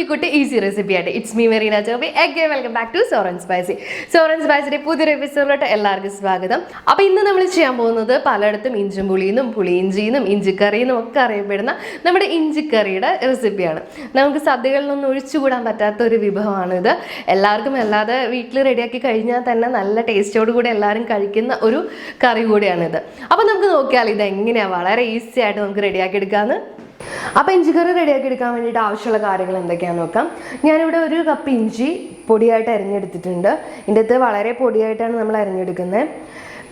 കുട്ടി easy recipe ആയിട്ട് it's me Marina Chobi again welcome back to Soran spicy. Soran സ്പൈസിയുടെ പുതിയൊരു എപ്പിസോഡിലോട്ട് എല്ലാവർക്കും സ്വാഗതം. അപ്പോൾ ഇന്ന് നമ്മൾ ചെയ്യാൻ പോകുന്നത് പലയിടത്തും ഇഞ്ചും പുളിയെന്നും പുളിയിഞ്ചിന്നും ഇഞ്ചിക്കറിയെന്നും ഒക്കെ അറിയപ്പെടുന്ന നമ്മുടെ ഇഞ്ചിക്കറിയുടെ റെസിപ്പിയാണ്. നമുക്ക് സദ്യകളിലൊന്നും ഒഴിച്ചുകൂടാൻ പറ്റാത്ത ഒരു വിഭവമാണിത്. എല്ലാവർക്കും അല്ലാതെ വീട്ടിൽ റെഡിയാക്കി കഴിഞ്ഞാൽ തന്നെ നല്ല ടേസ്റ്റോട് കൂടി എല്ലാവരും കഴിക്കുന്ന ഒരു കറി കൂടിയാണിത്. അപ്പോൾ നമുക്ക് നോക്കിയാൽ ഇത് എങ്ങനെയാണ് വളരെ ഈസി ആയിട്ട് നമുക്ക് റെഡിയാക്കി എടുക്കാമെന്ന്. അപ്പോൾ ഇഞ്ചിക്കറി റെഡിയാക്കി എടുക്കാൻ വേണ്ടിയിട്ട് ആവശ്യമുള്ള കാര്യങ്ങൾ എന്തൊക്കെയാണെന്ന് നോക്കാം. ഞാനിവിടെ 1 കപ്പ് ഇഞ്ചി പൊടിയായിട്ട് അരിഞ്ഞെടുത്തിട്ടുണ്ട്. ഇതിൻ്റെ അകത്ത് വളരെ പൊടിയായിട്ടാണ് നമ്മൾ അരിഞ്ഞെടുക്കുന്നത്.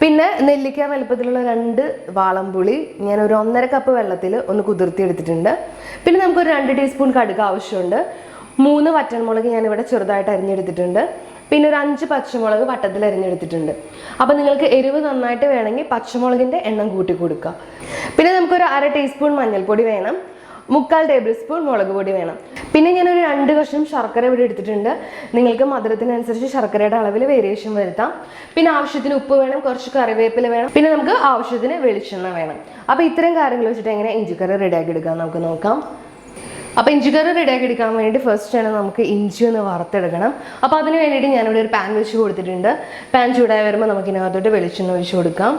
പിന്നെ നെല്ലിക്ക വലുപ്പത്തിലുള്ള 2 വാളംപുളി ഞാൻ ഒരു 1.5 കപ്പ് വെള്ളത്തിൽ ഒന്ന് കുതിർത്തി എടുത്തിട്ടുണ്ട്. പിന്നെ നമുക്കൊരു 2 ടീസ്പൂൺ കടുക് ആവശ്യമുണ്ട്. 3 വറ്റൽമുളക് ഞാനിവിടെ ചെറുതായിട്ട് അരിഞ്ഞെടുത്തിട്ടുണ്ട്. പിന്നെ ഒരു 5 പച്ചമുളക് വട്ടത്തിൽ അരിഞ്ഞെടുത്തിട്ടുണ്ട്. അപ്പോൾ നിങ്ങൾക്ക് എരിവ് നന്നായിട്ട് വേണമെങ്കിൽ പച്ചമുളകിൻ്റെ എണ്ണം കൂട്ടി കൊടുക്കുക. പിന്നെ നമുക്കൊരു 1/2 ടീസ്പൂൺ മഞ്ഞൾപ്പൊടി വേണം. 3/4 ടേബിൾ സ്പൂൺ മുളക് പൊടി വേണം. പിന്നെ ഞാനൊരു 2 കഷ്ണം ശർക്കര ഇവിടെ എടുത്തിട്ടുണ്ട്. നിങ്ങൾക്ക് മധുരത്തിനനുസരിച്ച് ശർക്കരയുടെ അളവിൽ വേരിയേഷൻ വരുത്താം. പിന്നെ ആവശ്യത്തിന് ഉപ്പ് വേണം, കുറച്ച് കറിവേപ്പില വേണം. പിന്നെ നമുക്ക് ആവശ്യത്തിന് വെളിച്ചെണ്ണ വേണം. അപ്പോൾ ഇത്രയും കാര്യങ്ങൾ വെച്ചിട്ട് എങ്ങനെ ഇഞ്ചിക്കറി റെഡിയാക്കി എടുക്കാം നമുക്ക് നോക്കാം. അപ്പോൾ ഇഞ്ചിക്കറി റെഡിയാക്കി എടുക്കാൻ വേണ്ടി ഫസ്റ്റ് ആണ് നമുക്ക് ഇഞ്ചി ഒന്ന് വറുത്തെടുക്കണം. അപ്പോൾ അതിന് വേണ്ടിയിട്ട് ഞാനിവിടെ ഒരു പാൻ വെച്ച് കൊടുത്തിട്ടുണ്ട്. പാൻ ചൂടായി വരുമ്പോൾ നമുക്ക് ഇതിനകത്തോട്ട് വെളിച്ചെണ്ണ ഒഴിച്ച് കൊടുക്കാം.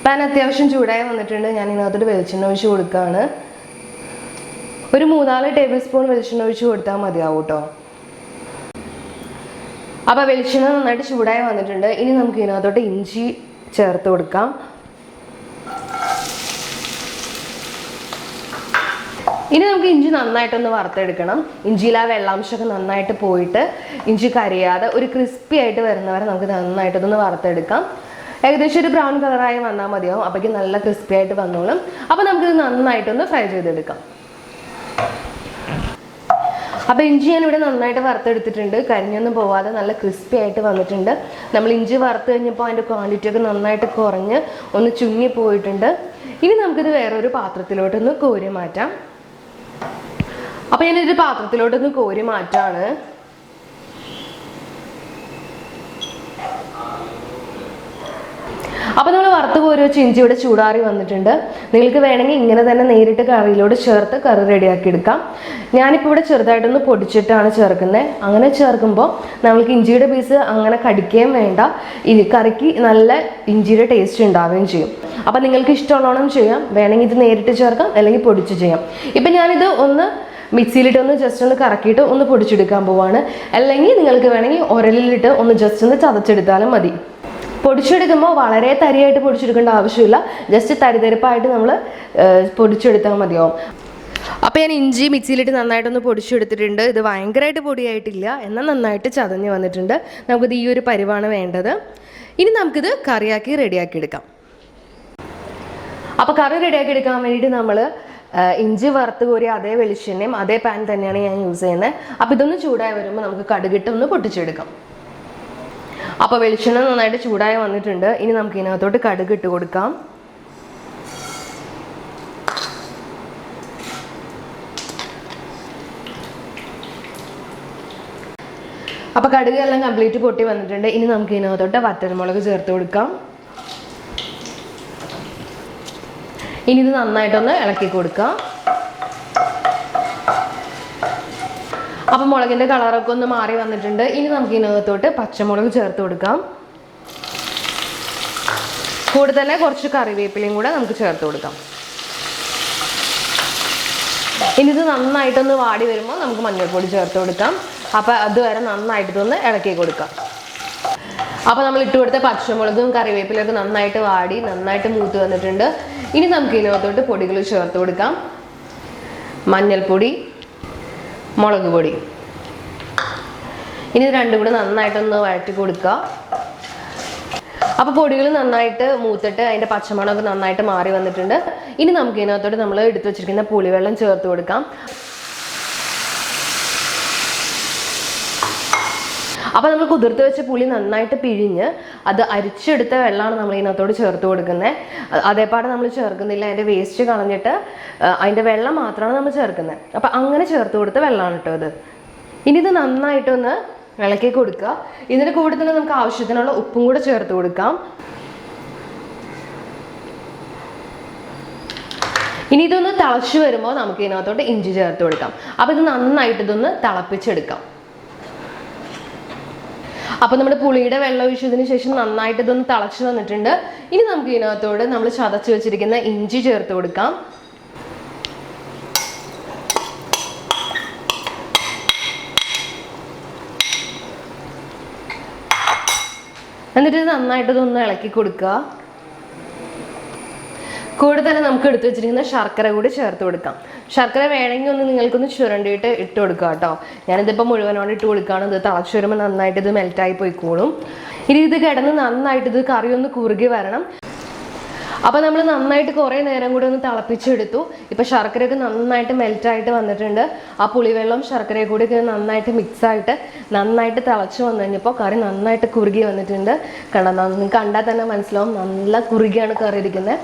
പാൻ അത്യാവശ്യം ചൂടായി വന്നിട്ടുണ്ട്. ഞാൻ ഇതിനകത്തോട്ട് വെളിച്ചെണ്ണ ഒഴിച്ച് കൊടുക്കുകയാണ്. ഒരു 3-4 ടേബിൾ സ്പൂൺ വെളിച്ചെണ്ണ ഒഴിച്ച് കൊടുത്താൽ മതിയാവും കേട്ടോ. അപ്പോൾ വെളിച്ചെണ്ണ നന്നായിട്ട് ചൂടായി വന്നിട്ടുണ്ട്. ഇനി നമുക്ക് ഇതിനകത്തോട്ട് ഇഞ്ചി ചേർത്ത് കൊടുക്കാം. ഇനി നമുക്ക് ഇഞ്ചി നന്നായിട്ടൊന്ന് വറുത്തെടുക്കണം. ഇഞ്ചിയിൽ ആ വെള്ളാംശമൊക്കെ നന്നായിട്ട് പോയിട്ട് ഇഞ്ചി കരിയാതെ ഒരു ക്രിസ്പി ആയിട്ട് വരുന്നവരെ നമുക്ക് നന്നായിട്ടൊന്ന് വറുത്തെടുക്കാം. ഏകദേശം ഒരു ബ്രൗൺ കളറായി വന്നാൽ മതിയാവും. അപ്പോഴേക്കും നല്ല ക്രിസ്പി ആയിട്ട് വന്നോളും. അപ്പോൾ നമുക്കിത് നന്നായിട്ടൊന്ന് ഫ്രൈ ചെയ്തെടുക്കാം. അപ്പോൾ ഇഞ്ചി ഞാനിവിടെ നന്നായിട്ട് വറുത്തെടുത്തിട്ടുണ്ട്. കരിഞ്ഞൊന്നും പോവാതെ നല്ല ക്രിസ്പി ആയിട്ട് വന്നിട്ടുണ്ട്. നമ്മൾ ഇഞ്ചി വറുത്ത് കഴിഞ്ഞപ്പോൾ അതിൻ്റെ ക്വാണ്ടിറ്റി ഒക്കെ നന്നായിട്ട് കുറഞ്ഞ് ഒന്ന് ചുങ്ങി പോയിട്ടുണ്ട്. ഇനി നമുക്കിത് വേറൊരു പാത്രത്തിലോട്ടൊന്ന് കോരി മാറ്റാം. അപ്പോൾ ഞാനൊരു പാത്രത്തിലോട്ടൊന്ന് കോരി മാറ്റാണ്. അപ്പോൾ നമ്മൾ വറുത്ത് കോരി വെച്ച് ഇഞ്ചി ഇവിടെ ചൂടാറി വന്നിട്ടുണ്ട്. നിങ്ങൾക്ക് വേണമെങ്കിൽ ഇങ്ങനെ തന്നെ നേരിട്ട് കറിയിലോട്ട് ചേർത്ത് കറി റെഡിയാക്കി എടുക്കാം. ഞാനിപ്പോൾ ഇവിടെ ചെറുതായിട്ടൊന്ന് പൊടിച്ചിട്ടാണ് ചേർക്കുന്നത്. അങ്ങനെ ചേർക്കുമ്പോൾ നമ്മൾക്ക് ഇഞ്ചിയുടെ പീസ് അങ്ങനെ കടിക്കുകയും വേണ്ട, കറിക്ക് നല്ല ഇഞ്ചിയുടെ ടേസ്റ്റ് ഉണ്ടാവുകയും ചെയ്യും. അപ്പോൾ നിങ്ങൾക്ക് ഇഷ്ടമുള്ളവണ്ണം ചെയ്യാം. വേണമെങ്കിൽ ഇത് നേരിട്ട് ചേർക്കാം, അല്ലെങ്കിൽ പൊടിച്ച് ചെയ്യാം. ഇപ്പം ഞാനിത് ഒന്ന് മിക്സിയിലിട്ട് ജസ്റ്റ് ഒന്ന് കറക്കിയിട്ട് ഒന്ന് പൊടിച്ചെടുക്കാൻ പോവാണ്. അല്ലെങ്കിൽ നിങ്ങൾക്ക് വേണമെങ്കിൽ ഉരലിലിട്ട് ഒന്ന് ജസ്റ്റ് ഒന്ന് ചതച്ചെടുത്താലും മതി. പൊടിച്ചെടുക്കുമ്പോൾ വളരെ തരിയായിട്ട് പൊടിച്ചെടുക്കേണ്ട ആവശ്യമില്ല. ജസ്റ്റ് തരിതരിപ്പായിട്ട് നമ്മൾ പൊടിച്ചെടുത്താൽ മതിയാവും. അപ്പോൾ ഞാൻ ഇഞ്ചി മിക്സിയിലിട്ട് നന്നായിട്ടൊന്ന് പൊടിച്ചെടുത്തിട്ടുണ്ട്. ഇത് ഭയങ്കരമായിട്ട് പൊടിയായിട്ടില്ല, എന്നാൽ നന്നായിട്ട് ചതഞ്ഞ് വന്നിട്ടുണ്ട്. നമുക്കിത് ഈ ഒരു പരിവാണ് വേണ്ടത്. ഇനി നമുക്കിത് കറിയാക്കി റെഡിയാക്കി എടുക്കാം. അപ്പോൾ കറി റെഡിയാക്കി എടുക്കാൻ വേണ്ടിയിട്ട് നമ്മൾ ഇഞ്ചി വറുത്ത് കോരി അതേ വെളിച്ചെണ്ണയും അതേ പാൻ തന്നെയാണ് ഞാൻ യൂസ് ചെയ്യുന്നത്. അപ്പോൾ ഇതൊന്ന് ചൂടായി വരുമ്പോൾ നമുക്ക് കടുകിട്ട് ഒന്ന് പൊട്ടിച്ചെടുക്കാം. അപ്പോൾ വെളിച്ചെണ്ണ നന്നായിട്ട് ചൂടായി വന്നിട്ടുണ്ട്. ഇനി നമുക്ക് ഇതിനകത്തോട്ട് കടുക് ഇട്ട് കൊടുക്കാം. അപ്പോൾ കടുക് എല്ലാം കംപ്ലീറ്റ് പൊട്ടി വന്നിട്ടുണ്ട്. ഇനി നമുക്ക് ഇതിനകത്തോട്ട് വറ്റൽമുളക് ചേർത്ത് കൊടുക്കാം. ഇനി ഇത് നന്നായിട്ടൊന്ന് ഇളക്കി കൊടുക്കാം. അപ്പോൾ മുളകിൻ്റെ കളറൊക്കെ ഒന്ന് മാറി വന്നിട്ടുണ്ട്. ഇനി നമുക്ക് ഇതിനകത്തോട്ട് പച്ചമുളക് ചേർത്ത് കൊടുക്കാം. കൂടെ തന്നെ കുറച്ച് കറിവേപ്പിലയും കൂടെ നമുക്ക് ചേർത്ത് കൊടുക്കാം. ഇനി ഇത് നന്നായിട്ടൊന്ന് വാടി വരുമ്പോൾ നമുക്ക് മഞ്ഞൾപ്പൊടി ചേർത്ത് കൊടുക്കാം. അപ്പോൾ അതുവരെ നന്നായിട്ടൊന്ന് ഇളക്കി കൊടുക്കാം. അപ്പോൾ നമ്മൾ ഇട്ട് കൊടുത്ത പച്ചമുളകും കറിവേപ്പിലൊക്കെ നന്നായിട്ട് വാടി നന്നായിട്ട് മൂത്ത് വന്നിട്ടുണ്ട്. ഇനി നമുക്ക് ഇതിനകത്തോട്ട് പൊടികൾ ചേർത്ത് കൊടുക്കാം. മഞ്ഞൾപ്പൊടി, മുളക് പൊടി. ഇനി ഇത് രണ്ടും കൂടെ നന്നായിട്ടൊന്ന് വഴറ്റി കൊടുക്കുക. അപ്പോൾ പൊടികൾ നന്നായിട്ട് മൂത്തിട്ട് അതിൻ്റെ പച്ചമണമൊക്കെ നന്നായിട്ട് മാറി വന്നിട്ടുണ്ട്. ഇനി നമുക്ക് ഇതിനകത്തോട്ട് നമ്മൾ എടുത്തു വെച്ചിരിക്കുന്ന പുളിവെള്ളം ചേർത്ത് കൊടുക്കാം. അപ്പോൾ നമ്മൾ കുതിർത്ത് വെച്ച പുളി നന്നായിട്ട് പിഴിഞ്ഞ് അത് അരിച്ചെടുത്ത വെള്ളമാണ് നമ്മൾ ഇതിനകത്തോട് ചേർത്ത് കൊടുക്കുന്നത്. അതേപാടെ നമ്മൾ ചേർക്കുന്നില്ല, അതിൻ്റെ വേസ്റ്റ് കളഞ്ഞിട്ട് അതിൻ്റെ വെള്ളം മാത്രമാണ് നമ്മൾ ചേർക്കുന്നത്. അപ്പം അങ്ങനെ ചേർത്ത് കൊടുത്ത വെള്ളമാണ് കേട്ടോ ഇത്. ഇനി ഇത് നന്നായിട്ടൊന്ന് ഇളക്കി കൊടുക്കുക. ഇതിൻ്റെ കൂടെ തന്നെ നമുക്ക് ആവശ്യത്തിനുള്ള ഉപ്പും കൂടെ ചേർത്ത് കൊടുക്കാം. ഇനി ഇതൊന്ന് തിളച്ച് വരുമ്പോൾ നമുക്ക് ഇതിനകത്തോട്ട് ഇഞ്ചി ചേർത്ത് കൊടുക്കാം. അപ്പോൾ ഇത് നന്നായിട്ട് ഇതൊന്ന് തിളപ്പിച്ചെടുക്കാം. അപ്പോൾ നമ്മുടെ പുളിയുടെ വെള്ളം ഒഴിച്ചതിന് ശേഷം നന്നായിട്ട് ഇതൊന്ന് തിളച്ച് വന്നിട്ടുണ്ട്. ഇനി നമുക്ക് ഇതിനകത്തോട് നമ്മൾ ചതച്ച് വെച്ചിരിക്കുന്ന ഇഞ്ചി ചേർത്ത് കൊടുക്കാം. എന്നിട്ട് നന്നായിട്ട് ഇതൊന്ന് ഇളക്കി കൊടുക്കുക. കൂടെ തന്നെ നമുക്ക് എടുത്തു വെച്ചിരിക്കുന്ന ശർക്കര കൂടി ചേർത്ത് കൊടുക്കാം. ശർക്കര വേണമെങ്കിൽ ഒന്ന് നിങ്ങൾക്കൊന്ന് ചുരണ്ടിയിട്ട് ഇട്ട് കൊടുക്കുക കേട്ടോ. ഞാനിതിപ്പോൾ മുഴുവനോട് ഇട്ട് കൊടുക്കുകയാണ്. ഇത് തിളച്ച് വരുമ്പോൾ നന്നായിട്ട് ഇത് മെൽറ്റായി പോയിക്കോളും. ഇനി ഇത് കിടന്ന് നന്നായിട്ട് ഇത് കറി ഒന്ന് കുറുകി വരണം. അപ്പോൾ നമ്മൾ നന്നായിട്ട് കുറേ നേരം കൂടി ഒന്ന് തിളപ്പിച്ചെടുത്തു. ഇപ്പോൾ ശർക്കരയൊക്കെ നന്നായിട്ട് മെൽറ്റായിട്ട് വന്നിട്ടുണ്ട്. ആ പുളിവെള്ളം ശർക്കരയെ കൂടി നന്നായിട്ട് മിക്സായിട്ട് നന്നായിട്ട് തിളച്ച് വന്നു കഴിഞ്ഞപ്പോൾ കറി നന്നായിട്ട് കുറുകി വന്നിട്ടുണ്ട്. കണ്ടാൽ തന്നെ മനസ്സിലാവും നല്ല കുറുകിയാണ് കറി ഇരിക്കുന്നത്.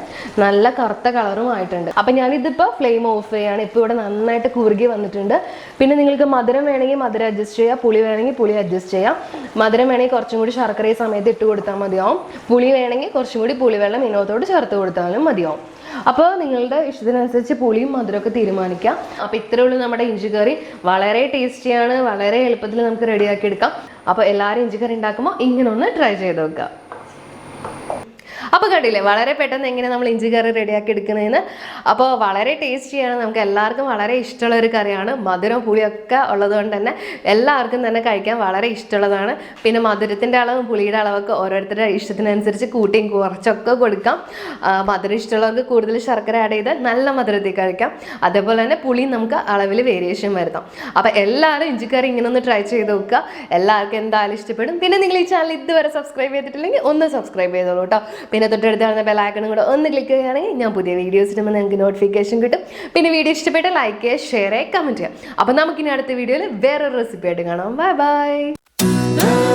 നല്ല കറുത്ത കളറും ആയിട്ടുണ്ട്. അപ്പം ഞാനിതിപ്പോൾ ഫ്ലെയിം ഓഫ് ചെയ്യുകയാണ്. ഇപ്പോൾ ഇവിടെ നന്നായിട്ട് കുറുകി വന്നിട്ടുണ്ട്. പിന്നെ നിങ്ങൾക്ക് മധുരം വേണമെങ്കിൽ മധുരം അഡ്ജസ്റ്റ് ചെയ്യാം, പുളി വേണമെങ്കിൽ പുളി അഡ്ജസ്റ്റ് ചെയ്യാം. മധുരം വേണമെങ്കിൽ കുറച്ചും കൂടി ശർക്കര ഈ സമയത്ത് ഇട്ട് കൊടുത്താൽ മതിയാവും. പുളി വേണമെങ്കിൽ കുറച്ചും കൂടി പുളിവെള്ളം ഇതിനകത്തോട് ചേർത്ത് കൊടുത്താലും മതിയാവും. അപ്പോൾ നിങ്ങളുടെ ഇഷ്ടത്തിനനുസരിച്ച് പുളിയും മധുരമൊക്കെ തീരുമാനിക്കാം. അപ്പോൾ ഇത്രയേ ഉള്ളൂ നമ്മുടെ ഇഞ്ചി കറി. വളരെ ടേസ്റ്റിയാണ്, വളരെ എളുപ്പത്തിൽ നമുക്ക് റെഡിയാക്കി എടുക്കാം. അപ്പോൾ എല്ലാവരും ഇഞ്ചി കറി ഉണ്ടാക്കുമ്പോൾ ഇങ്ങനെ ഒന്ന് ട്രൈ ചെയ്ത് നോക്കുക. അപ്പോൾ കണ്ടില്ലേ വളരെ പെട്ടെന്ന് എങ്ങനെ നമ്മൾ ഇഞ്ചി കറി റെഡിയാക്കി എടുക്കുന്നതെന്ന്. അപ്പോൾ വളരെ ടേസ്റ്റിയാണ്, നമുക്ക് എല്ലാവർക്കും വളരെ ഇഷ്ടമുള്ള ഒരു കറിയാണ്. മധുരം പുളിയൊക്കെ ഉള്ളതുകൊണ്ട് തന്നെ എല്ലാവർക്കും തന്നെ കഴിക്കാൻ വളരെ ഇഷ്ടമുള്ളതാണ്. പിന്നെ മധുരത്തിൻ്റെ അളവും പുളിയുടെ അളവൊക്കെ ഓരോരുത്തരുടെ ഇഷ്ടത്തിനനുസരിച്ച് കൂട്ടിയും കുറച്ചൊക്കെ കൊടുക്കാം. മധുരം ഇഷ്ടമുള്ളവർക്ക് കൂടുതൽ ശർക്കര ആഡ് ചെയ്ത് നല്ല മധുരത്തിൽ കഴിക്കാം. അതേപോലെ തന്നെ പുളിയും നമുക്ക് അളവിൽ വേരിയേഷൻ വരുത്താം. അപ്പോൾ എല്ലാവരും ഇഞ്ചിക്കറി ഇങ്ങനെ ഒന്ന് ട്രൈ ചെയ്ത് നോക്കുക. എല്ലാവർക്കും എന്തായാലും ഇഷ്ടപ്പെടും. പിന്നെ നിങ്ങൾ ഈ ചാനൽ ഇതുവരെ സബ്സ്ക്രൈബ് ചെയ്തിട്ടില്ലെങ്കിൽ ഒന്ന് സബ്സ്ക്രൈബ് ചെയ്തോളൂ കേട്ടോ. പിന്നെ തൊട്ടടുത്ത് കാണുന്ന ബെല്ലൈക്കണും കൂടെ ഒന്ന് ക്ലിക്ക് ചെയ്യുകയാണെങ്കിൽ ഞാൻ പുതിയ വീഡിയോസ് ഇടുമ്പോൾ നിങ്ങൾക്ക് നോട്ടിഫിക്കേഷൻ കിട്ടും. പിന്നെ വീഡിയോ ഇഷ്ടപ്പെട്ട് ലൈക്ക് ചെയ്യുക, ഷെയർ ചെയ്യുക, കമൻറ്റ് ചെയ്യുക. അപ്പോൾ നമുക്കിനി അടുത്ത വീഡിയോയിൽ വേറൊരു റെസിപ്പി ആയിട്ട് കാണാം. Bye bye.